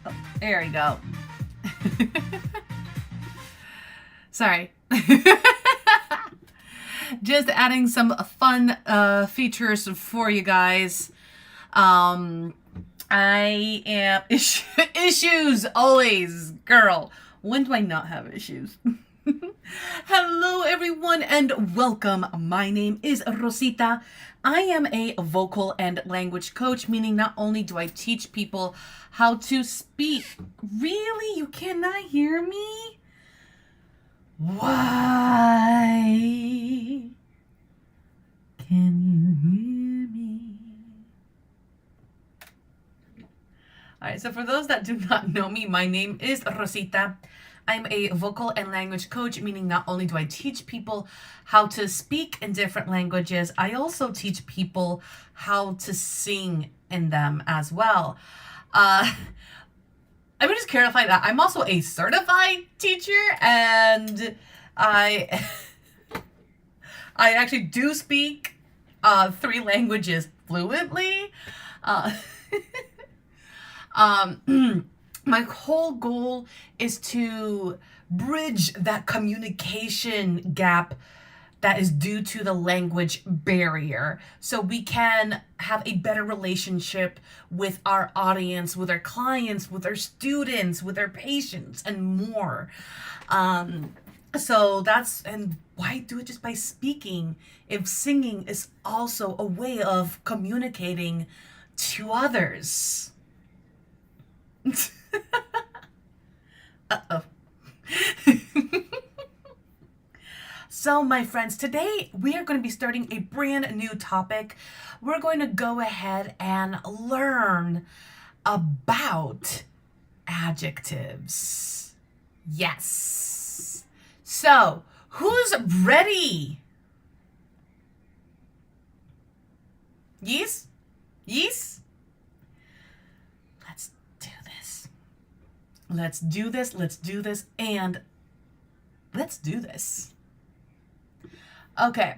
Oh, there we go. Sorry. Just adding some fun features for you guys. Um, I am issues always, girl. When do I not have issues? Hello, everyone, and welcome. My name is Rosita. I am a vocal and language coach, meaning not only do I teach people how to speak. Really? You cannot hear me? Why can you hear me? All right, so for those that do not know me, my name is Rosita. I'm a vocal and language coach, meaning not only do I teach people how to speak in different languages, I also teach people how to sing in them as well. I would just clarify that I'm also a certified teacher, and I I actually do speak 3 languages fluently. Uh, my whole goal is to bridge that communication gap that is due to the language barrier so we can have a better relationship with our audience, with our clients, with our students, with our patients, and more. So that's, and why do it just by speaking if singing is also a way of communicating to others? Uh-oh. So, my friends, today we are going to be starting a brand new topic. We're going to go ahead and learn about adjectives. Yes. So, who's ready? Yes? Yes? Let's do this. Let's do this, let's do this, and let's do this. Okay,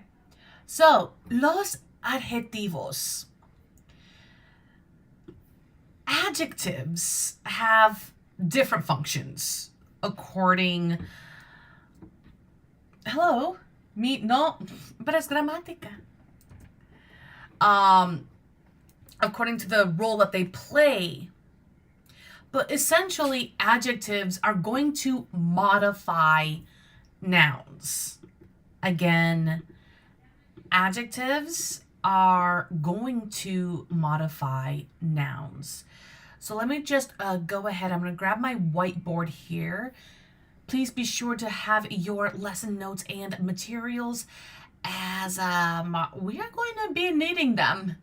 so los adjetivos. Adjectives have different functions according. Hello, me no, pero es gramática. According to the role that they play. But essentially, adjectives are going to modify nouns. Again, adjectives are going to modify nouns. So let me just go ahead. I'm going to grab my whiteboard here. Please be sure to have your lesson notes and materials, as we are going to be needing them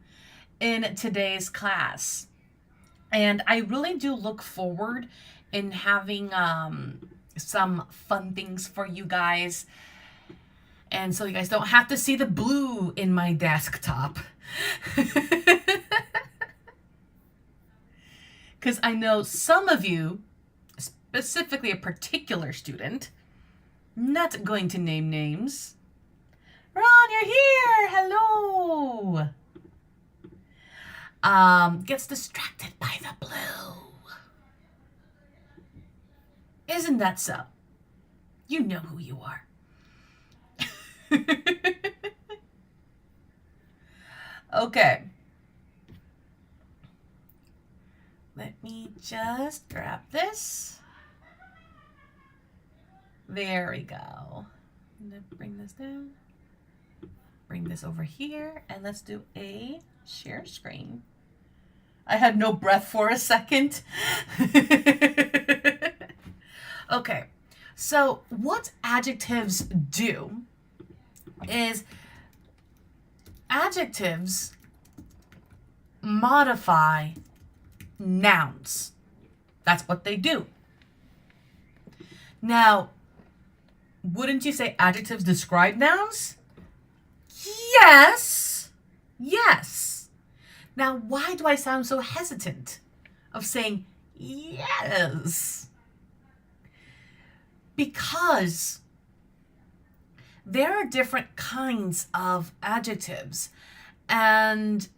in today's class. And I really do look forward in having some fun things for you guys. And so you guys don't have to see the blue in my desktop. Because I know some of you, specifically a particular student, not going to name names. Ron, you're here. Hello. Gets distracted by the blue. Isn't that so? You know who you are. Okay. Let me just grab this. There we go. I'm gonna bring this down. Bring this over here, and let's do a share screen. I had no breath for a second. Okay, so what adjectives do is adjectives modify nouns. That's what they do. Now, wouldn't you say adjectives describe nouns? Yes. Yes. Now, why do I sound so hesitant of saying yes? Because there are different kinds of adjectives, and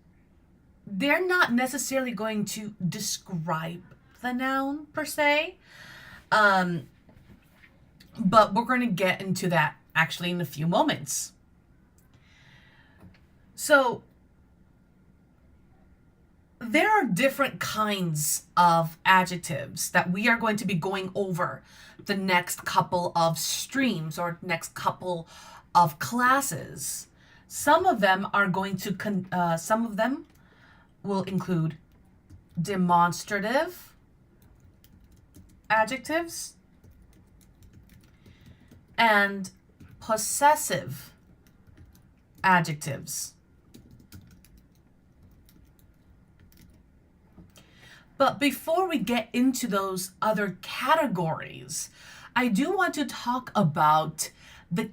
they're not necessarily going to describe the noun per se. But we're going to get into that actually in a few moments. So there are different kinds of adjectives that we are going to be going over the next couple of streams or next couple of classes. Some of them are going to, some of them will include demonstrative adjectives and possessive adjectives. But before we get into those other categories, I do want to talk about the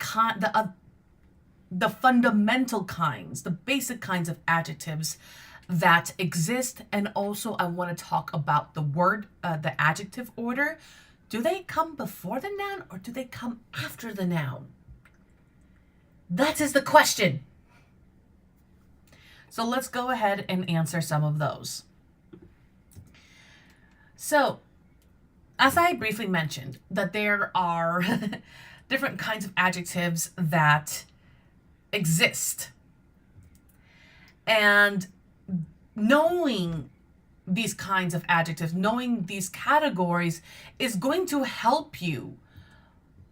fundamental kinds, the basic kinds of adjectives that exist, and also I want to talk about the adjective order. Do they come before the noun or do they come after the noun? That is the question. So let's go ahead and answer some of those. So, as I briefly mentioned, that there are different kinds of adjectives that exist. And knowing these kinds of adjectives, knowing these categories is going to help you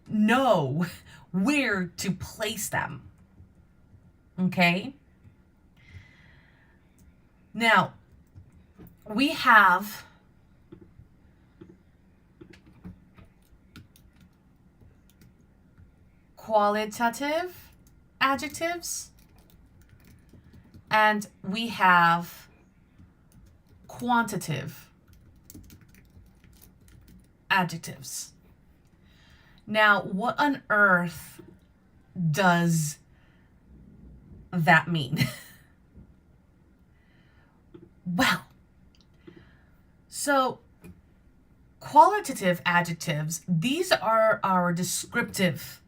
know where to place them. Okay? Now, we have qualitative adjectives and we have quantitative adjectives. Now, what on earth does that mean? Well, so qualitative adjectives, these are our descriptive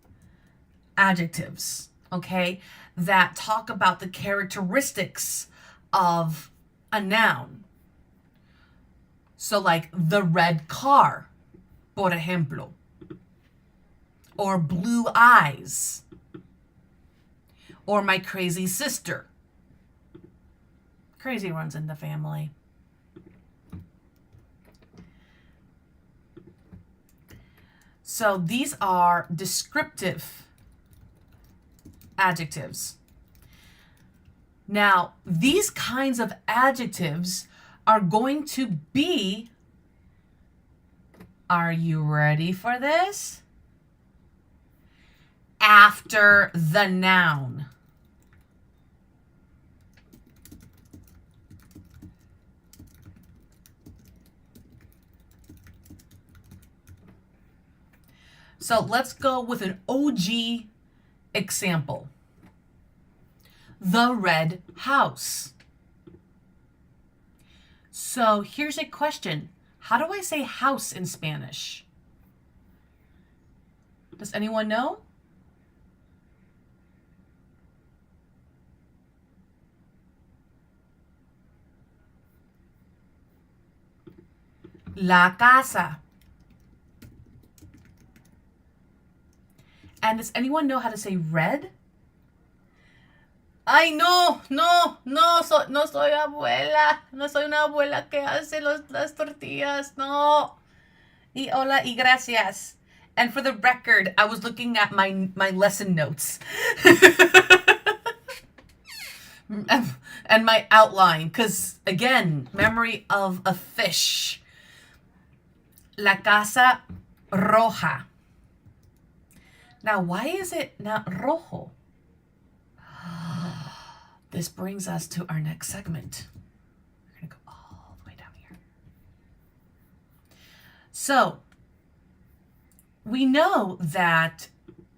adjectives, okay, that talk about the characteristics of a noun. So like the red car, por ejemplo, or blue eyes, or my crazy sister. Crazy runs in the family. So these are descriptive adjectives. Now, these kinds of adjectives are going to be, are you ready for this? After the noun. So let's go with an OG example. The red house. So here's a question. How do I say house in Spanish? Does anyone know? La casa. And does anyone know how to say red? Ay, no soy abuela. No soy una abuela que hace las tortillas. No. Y hola y gracias. And for the record, I was looking at my lesson notes. And my outline, because again, memory of a fish. La casa roja. Now, why is it not rojo? This brings us to our next segment. We're going to go all the way down here. So, we know that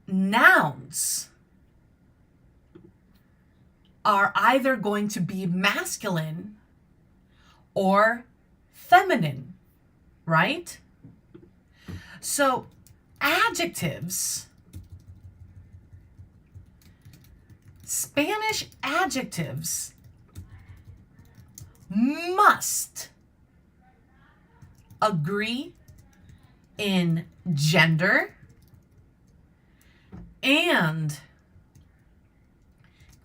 nouns are either going to be masculine or feminine, right? So, adjectives, Spanish adjectives must agree in gender and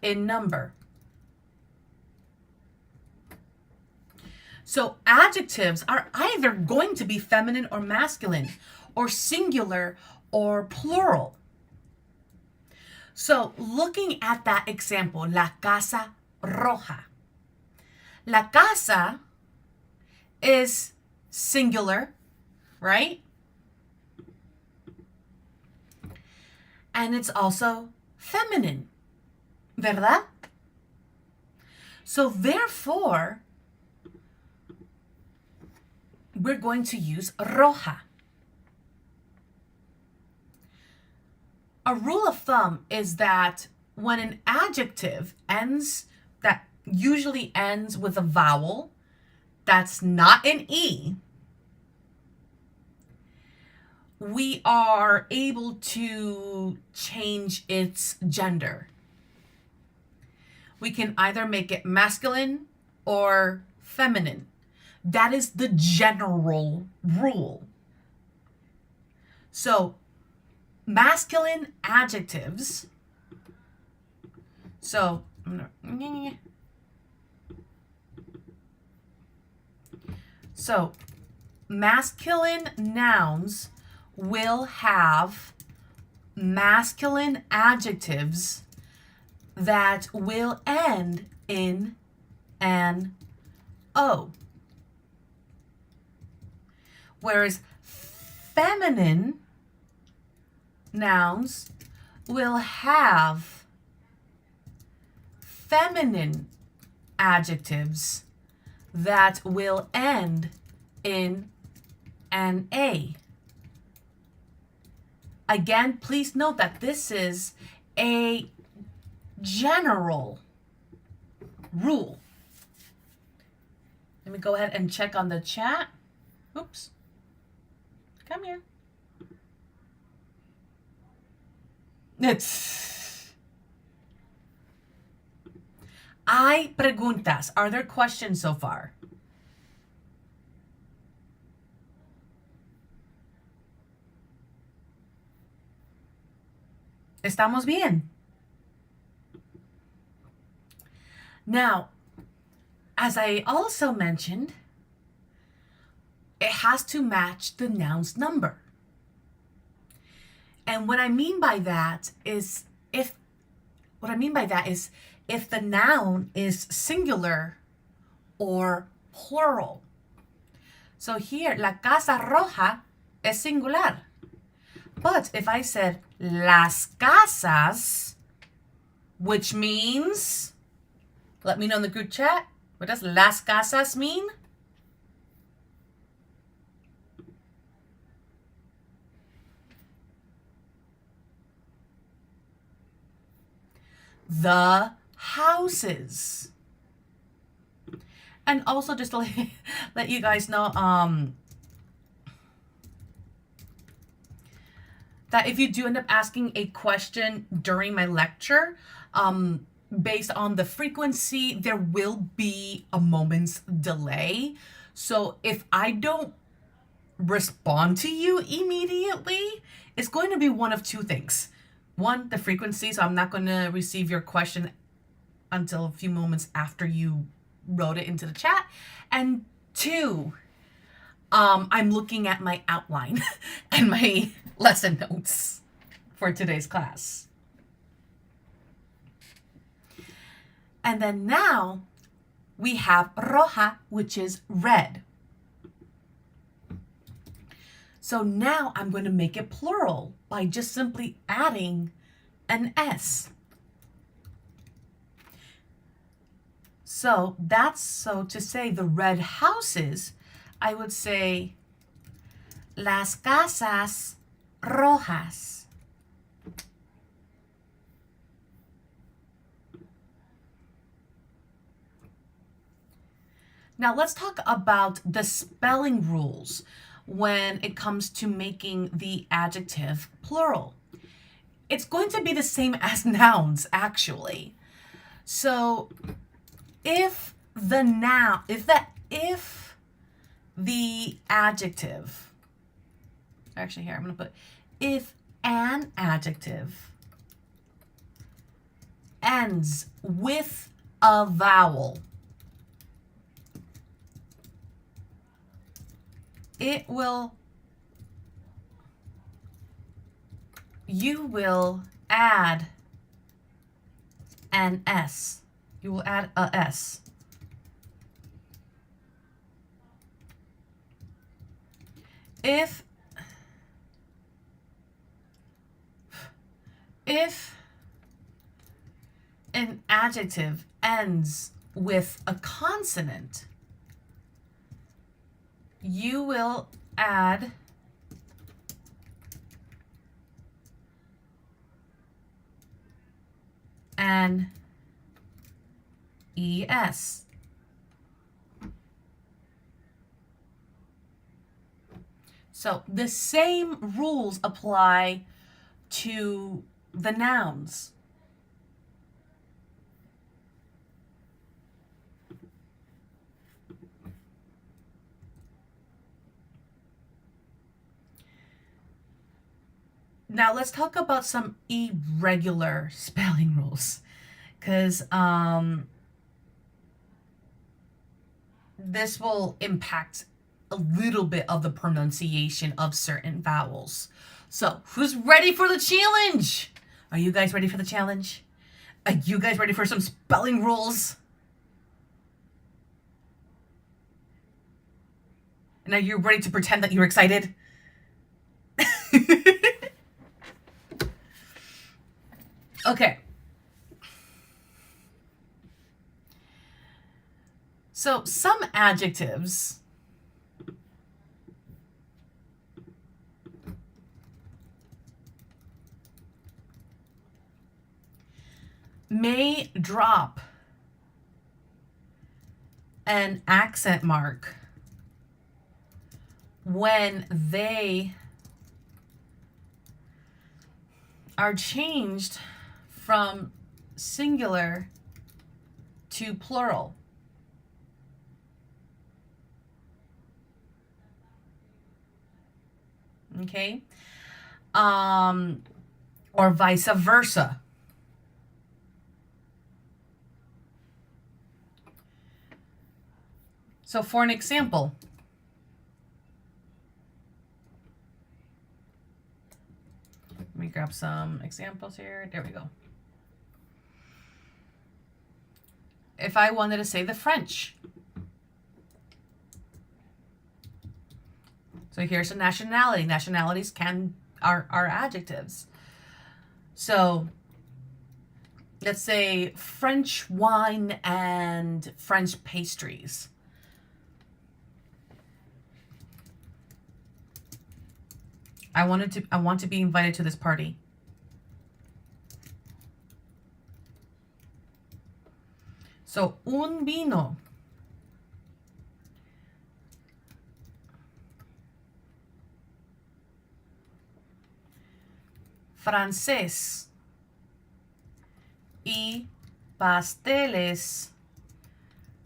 in number. So adjectives are either going to be feminine or masculine, or singular or plural. So looking at that example, la casa roja. La casa is singular, right? And it's also feminine, ¿verdad? So therefore, we're going to use roja. A rule of thumb is that when an adjective that usually ends with a vowel that's not an E, we are able to change its gender. We can either make it masculine or feminine. That is the general rule. So masculine adjectives. So masculine nouns will have masculine adjectives that will end in an O. Whereas feminine nouns will have feminine adjectives that will end in an A. Again, please note that this is a general rule. Let me go ahead and check on the chat. Oops. Come here. Hay preguntas. Are there questions so far? ¿Estamos bien? Now, as I also mentioned, it has to match the noun's number. And what I mean by that is if the noun is singular or plural. So here, la casa roja es singular. But if I said las casas, which means, let me know in the group chat, what does las casas mean? The houses. And also just to let you guys know, that if you do end up asking a question during my lecture, based on the frequency, there will be a moment's delay. So if I don't respond to you immediately, it's going to be one of two things. One, the frequency, so I'm not going to receive your question until a few moments after you wrote it into the chat. And two, I'm looking at my outline and my lesson notes for today's class. And then now we have roja, which is red. So now I'm going to make it plural by just simply adding an S. So to say the red houses, I would say las casas rojas. Now let's talk about the spelling rules when it comes to making the adjective plural. It's going to be the same as nouns, actually. So if the adjective. Actually, here, I'm going to put if an adjective ends with a vowel, you will add an S. You will add a S. If an adjective ends with a consonant, you will add an ES. So the same rules apply to the nouns. Now let's talk about some irregular spelling rules, because this will impact a little bit of the pronunciation of certain vowels. So who's ready for the challenge? Are you guys ready for the challenge? Are you guys ready for some spelling rules? And are you ready to pretend that you're excited? Okay. So some adjectives may drop an accent mark when they are changed from singular to plural. Okay? Or vice versa. So for an example, let me grab some examples here. There we go. If I wanted to say the French. So here's a nationality. Nationalities are adjectives. So let's say French wine and French pastries. I want to be invited to this party. So un vino. Francés y pasteles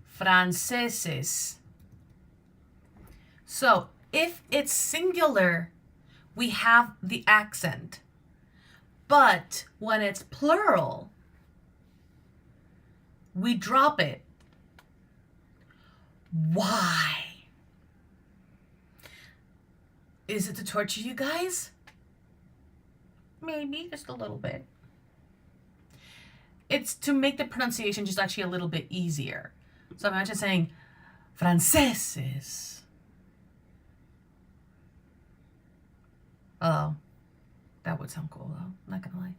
franceses. So if it's singular, we have the accent. But when it's plural, we drop it. Why? Is it to torture you guys? Maybe just a little bit. It's to make the pronunciation just actually a little bit easier. So imagine saying franceses. Oh, that would sound cool though, not gonna lie.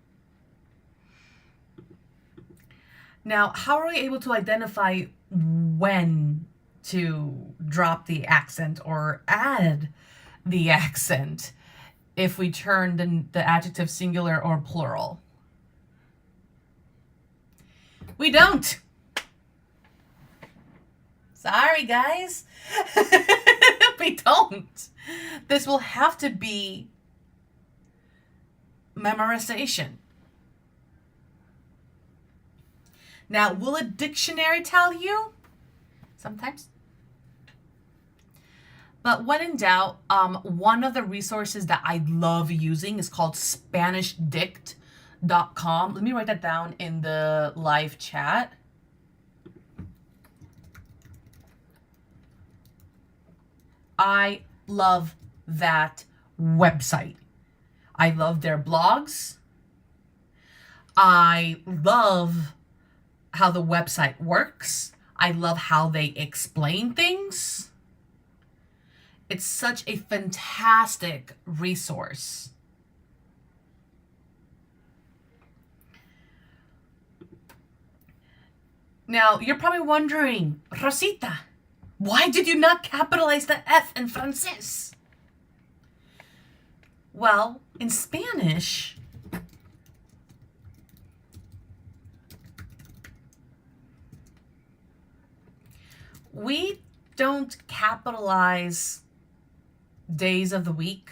Now, how are we able to identify when to drop the accent or add the accent if we turn the adjective singular or plural? We don't. Sorry, guys. We don't. This will have to be memorization. Now, will a dictionary tell you? Sometimes. But when in doubt, one of the resources that I love using is called SpanishDict.com. Let me write that down in the live chat. I love that website. I love their blogs. I love how the website works. I love how they explain things. It's such a fantastic resource. Now, you're probably wondering, Rosita, why did you not capitalize the F in francés? Well, in Spanish, we don't capitalize days of the week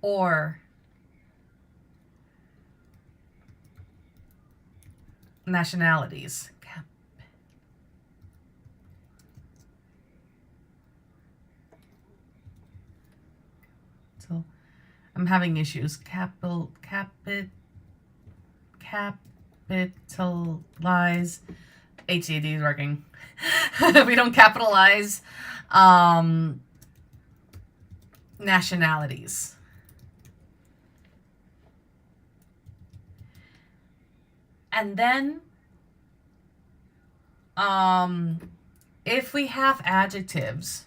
or nationalities. So I'm having issues. Capitalize. HCD is working. We don't capitalize nationalities. And then if we have adjectives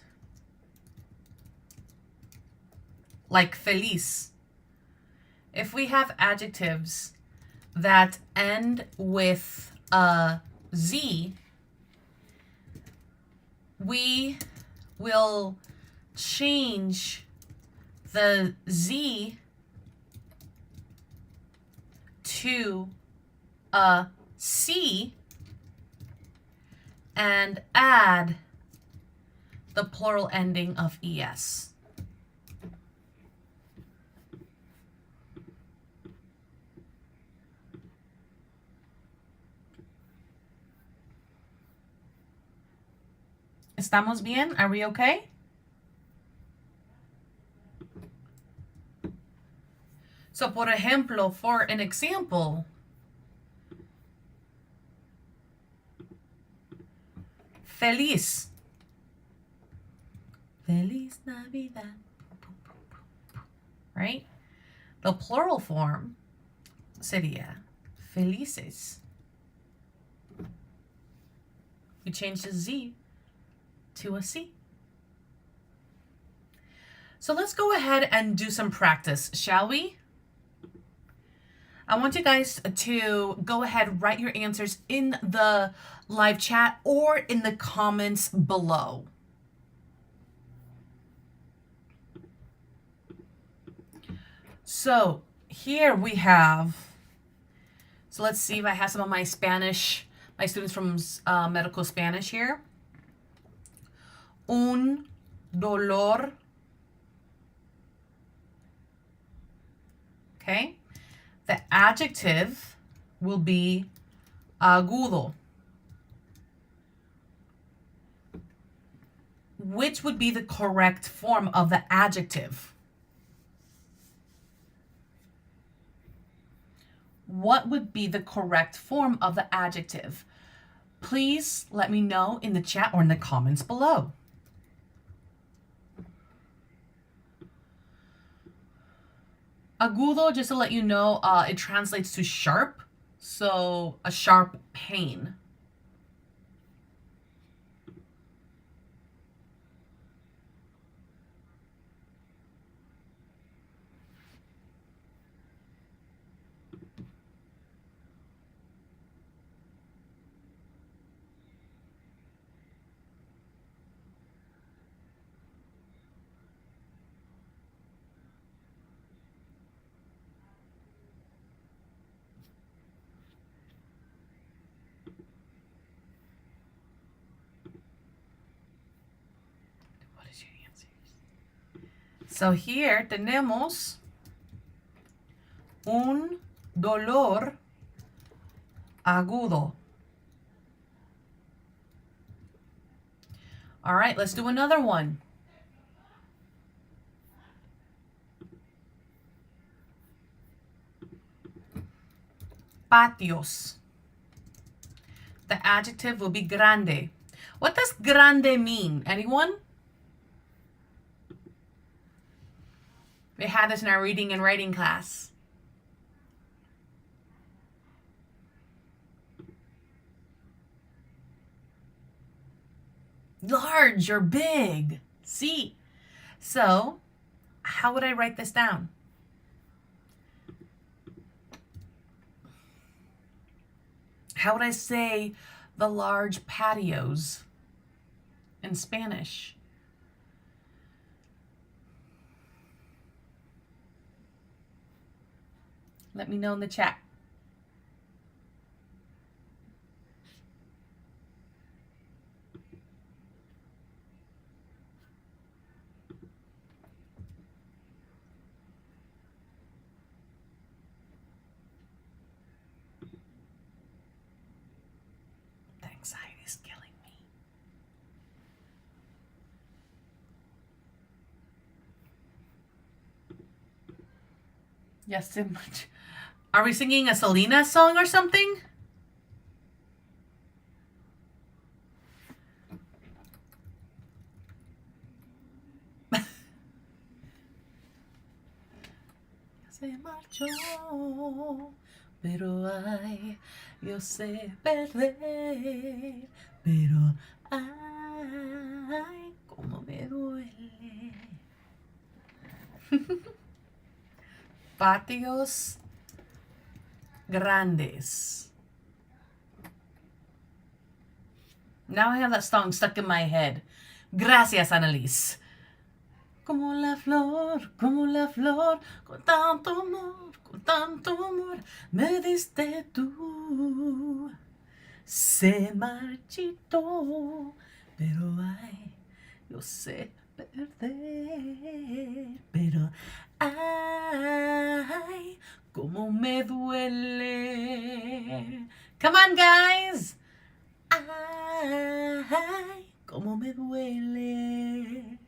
like feliz, if we have adjectives that end with a Z, we will change the Z to a C and add the plural ending of ES. ¿Estamos bien? Are we okay? So, por ejemplo, for an example, feliz. Feliz Navidad. Right? The plural form sería felices. We change the Z to a C. So let's go ahead and do some practice, shall we? I want you guys to go ahead, write your answers in the live chat or in the comments below. So here we have, so let's see if I have some of my Spanish, my students from medical Spanish here. Un dolor. Okay. The adjective will be agudo. Which would be the correct form of the adjective? What would be the correct form of the adjective? Please let me know in the chat or in the comments below. Agudo, just to let you know, it translates to sharp, so a sharp pain. So here tenemos un dolor agudo. All right, let's do another one. patios. The adjective will be grande. What does grande mean? Anyone? We had this in our reading and writing class. Large or big. See? So, how would I write this down? How would I say the large patios in Spanish? Let me know in the chat. The anxiety is killing me. Yes, so much. Are we singing a Selena song or something? Se marchó, pero ay, yo sé perder, pero ay, cómo me duele. Patios grandes. Now I have that song stuck in my head. Gracias, Annalise. Como la flor, con tanto amor, me diste tú. Se marchitó, pero ay, yo sé perder, pero ay, como me duele. Come on, guys. Ay, como me duele.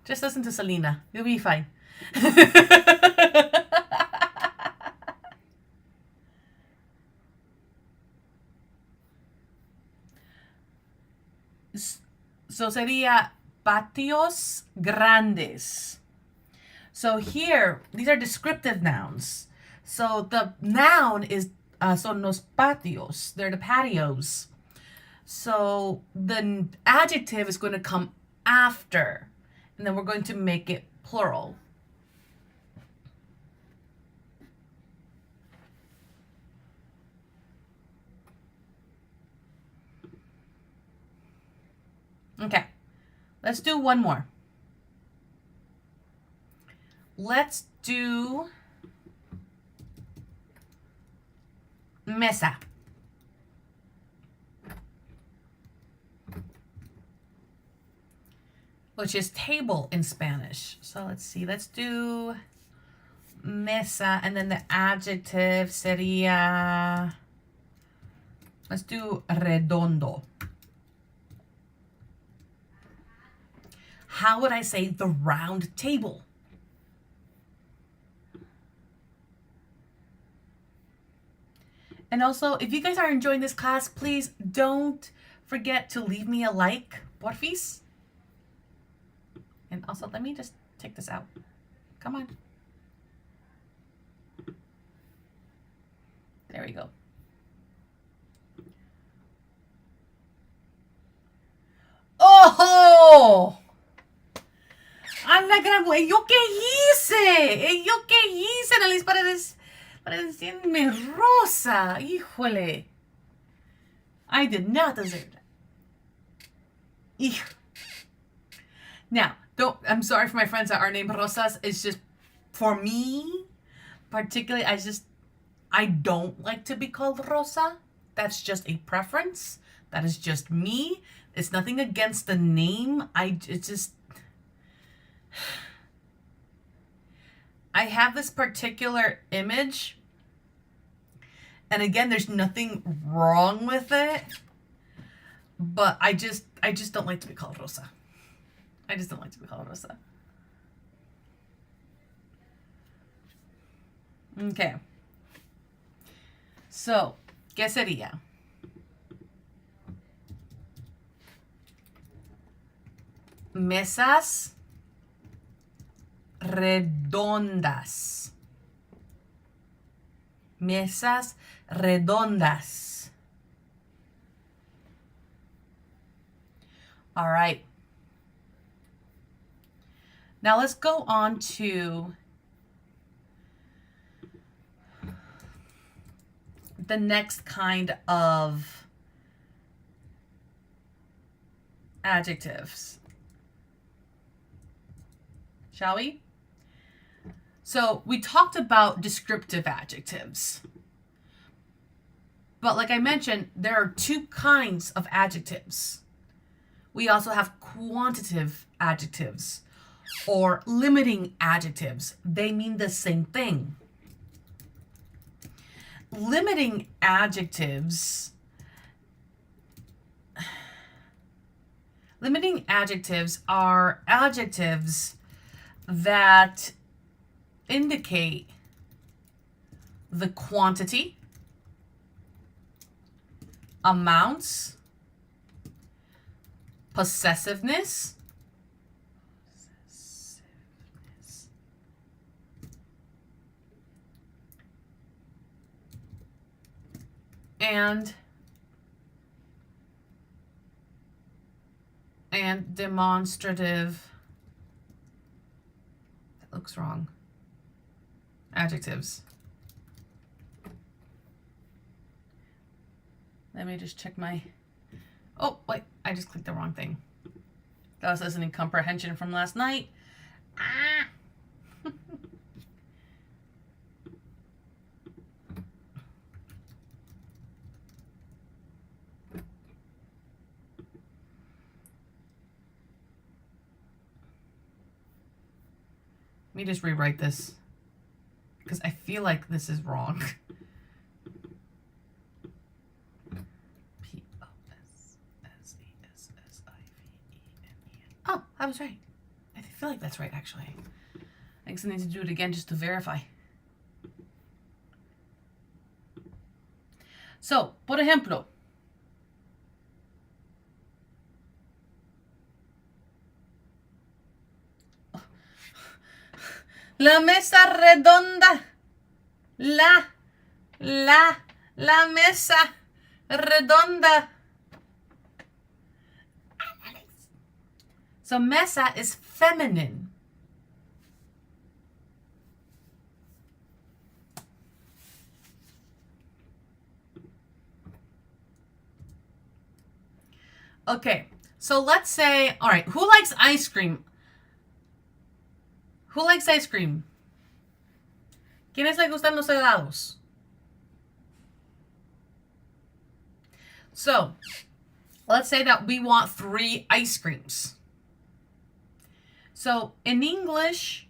Just listen to Selena. You'll be fine. So sería patios grandes. So here, these are descriptive nouns. So the noun is son los patios. They're the patios. So the adjective is going to come after. And then we're going to make it plural. Okay, let's do one more. Let's do mesa. Which is table in Spanish. So let's see, let's do mesa, and then the adjective sería, let's do redondo. How would I say the round table? And also, if you guys are enjoying this class, please don't forget to leave me a like, porfis. And also, let me just take this out. Come on. There we go. Oh! I'm not gonna wait. ¿Yo qué hice? ¿Yo qué hice, Annalise, para decirme rosa? Híjole. I did not deserve that. Now, I'm sorry for my friends that are named Rosas. It's just, for me, particularly, I don't like to be called Rosa. That's just a preference. That is just me. It's nothing against the name. I have this particular image. And again, there's nothing wrong with it. But I just don't like to be called Rosa. I just don't like to be called Rosa. Okay. So, ¿qué sería? Mesas redondas. Mesas redondas. All right. Now let's go on to the next kind of adjectives. Shall we? So we talked about descriptive adjectives. But like I mentioned, there are two kinds of adjectives. We also have quantitative adjectives or limiting adjectives. They mean the same thing. Limiting adjectives are adjectives that indicate the quantity, amounts, possessiveness, and demonstrative, that looks wrong, adjectives. Let me just check my, oh wait, I just clicked the wrong thing. That was listening comprehension from last night. Ah. Let me just rewrite this because I feel like this is wrong. Oh, I was right. I feel like that's right, actually. I guess I need to do it again just to verify. So, por ejemplo, la mesa redonda. La mesa redonda. So mesa is feminine. Okay, so let's say, all right, who likes ice cream? Who likes ice cream? ¿Quiénes les gustan los helados? So, let's say that we want 3 ice creams. So, in English,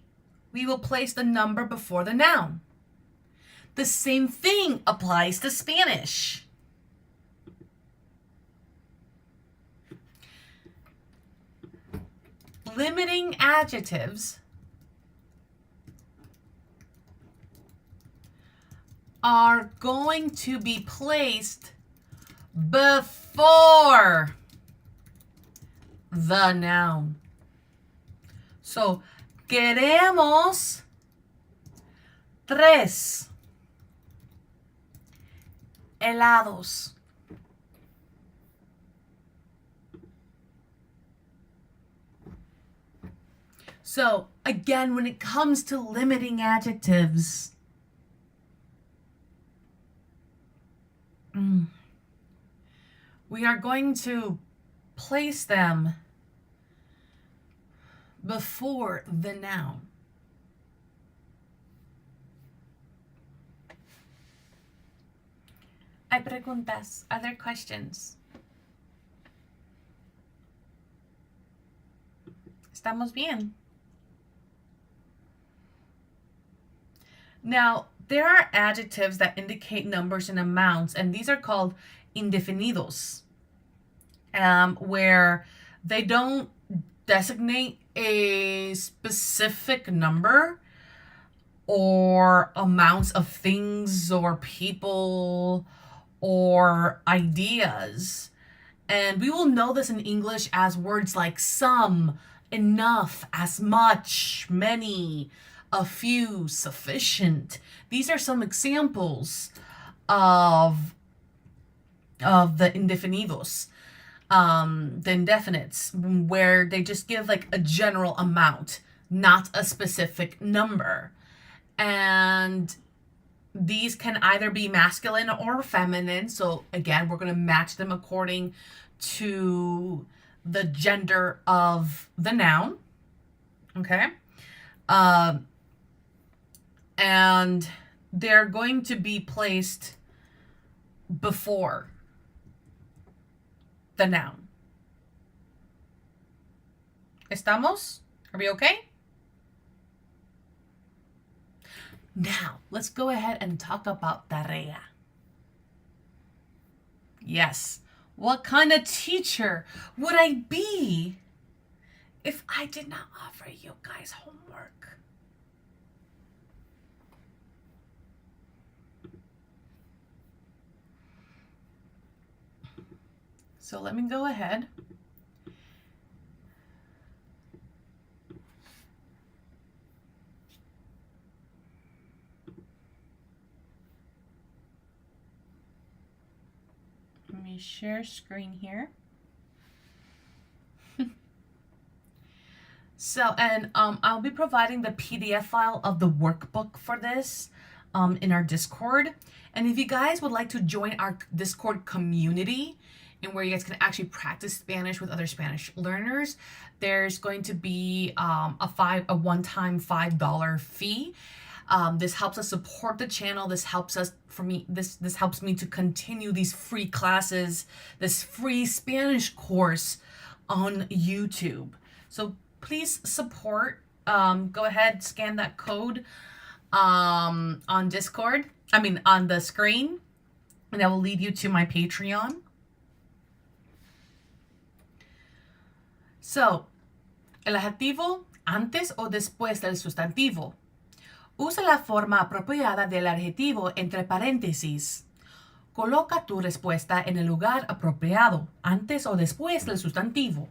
we will place the number before the noun. The same thing applies to Spanish. Limiting adjectives are going to be placed before the noun. So, queremos 3 helados. So, again, when it comes to limiting adjectives, we are going to place them before the noun. Hay preguntas, other questions. ¿Estamos bien? Now, there are adjectives that indicate numbers and amounts, and these are called indefinidos, where they don't designate a specific number or amounts of things or people or ideas. And we will know this in English as words like some, enough, as much, many, a few, sufficient. These are some examples of the indefinidos, the indefinites, where they just give like a general amount, not a specific number. And these can either be masculine or feminine. So again, we're going to match them according to the gender of the noun. Okay. And they're going to be placed before the noun. ¿Estamos? Are we okay? Now, let's go ahead and talk about tarea. Yes. What kind of teacher would I be if I did not offer you guys homework? So let me go ahead. Let me share screen here. So, and I'll be providing the PDF file of the workbook for this in our Discord. And if you guys would like to join our Discord community, and where you guys can actually practice Spanish with other Spanish learners, there's going to be a one-time $5 fee. This helps us support the channel. This helps us, this helps me to continue these free classes, this free Spanish course on YouTube. So please support. Go ahead, scan that code on Discord. On the screen, and that will lead you to my Patreon. So, el adjetivo antes o después del sustantivo. Usa la forma apropiada del adjetivo entre paréntesis. Coloca tu respuesta en el lugar apropiado, antes o después del sustantivo.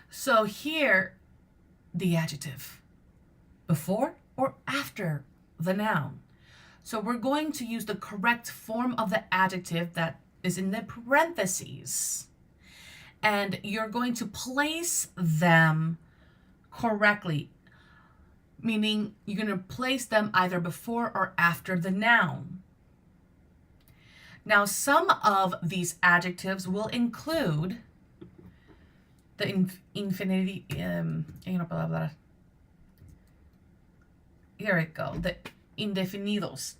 So here, the adjective. Before or after the noun. So we're going to use the correct form of the adjective that is in the parentheses. And you're going to place them correctly, meaning you're going to place them either before or after the noun. Now, some of these adjectives will include the infinity. Here we go. The indefinidos.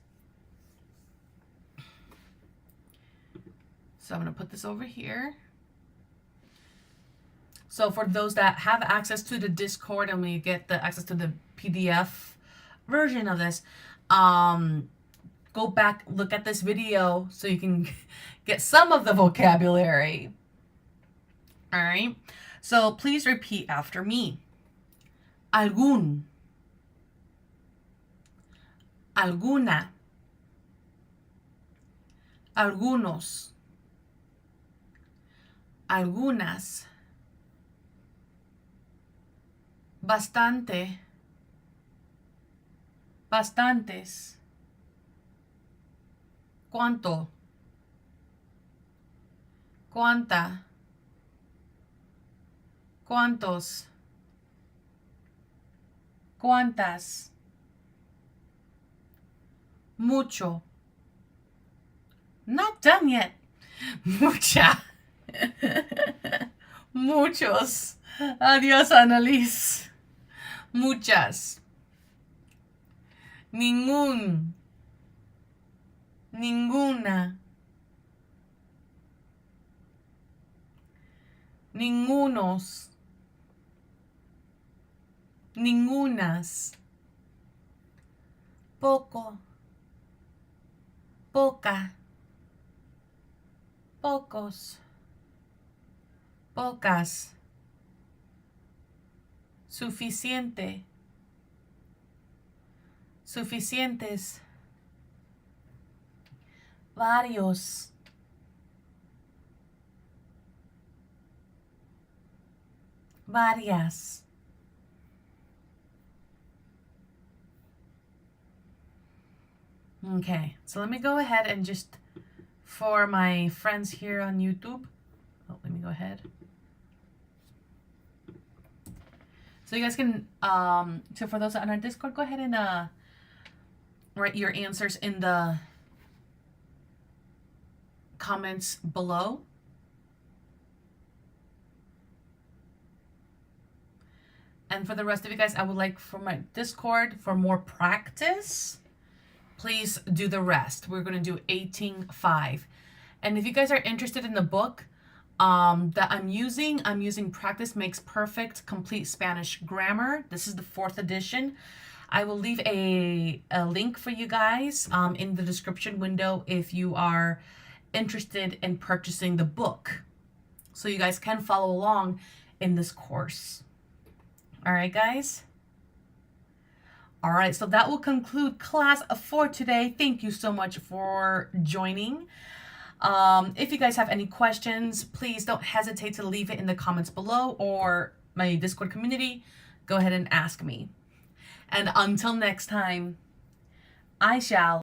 So I'm going to put this over here. So for those that have access to the Discord and we get the access to the PDF version of this, go back, look at this video so you can get some of the vocabulary. All right. So please repeat after me. Algún. Alguna. Algunos. Algunas. Bastante. Bastantes. ¿Cuánto? ¿Cuánta? ¿Cuántos? ¿Cuántas? Mucho. Not done yet. Mucha. Muchos. Adiós, Annalise. Muchas. Ningún. Ninguna. Ningunos. Ningunas. Poco. Poca. Pocos. Pocas. Suficiente. suficientes, varios, varias. Okay, so let me go ahead and just, for my friends here on YouTube, let me go ahead. So you guys can, so for those on our Discord, go ahead and write your answers in the comments below. And for the rest of you guys, I would like for my Discord, for more practice, please do the rest. We're going to do 18.5. And if you guys are interested in the book that I'm using Practice Makes Perfect Complete Spanish Grammar. This is the 4th edition. I will leave a link for you guys in the description window if you are interested in purchasing the book, so you guys can follow along in this course. All right, guys? All right, so that will conclude class for today. Thank you so much for joining. If you guys have any questions, please don't hesitate to leave it in the comments below or my Discord community. Go ahead and ask me. And until next time, I shall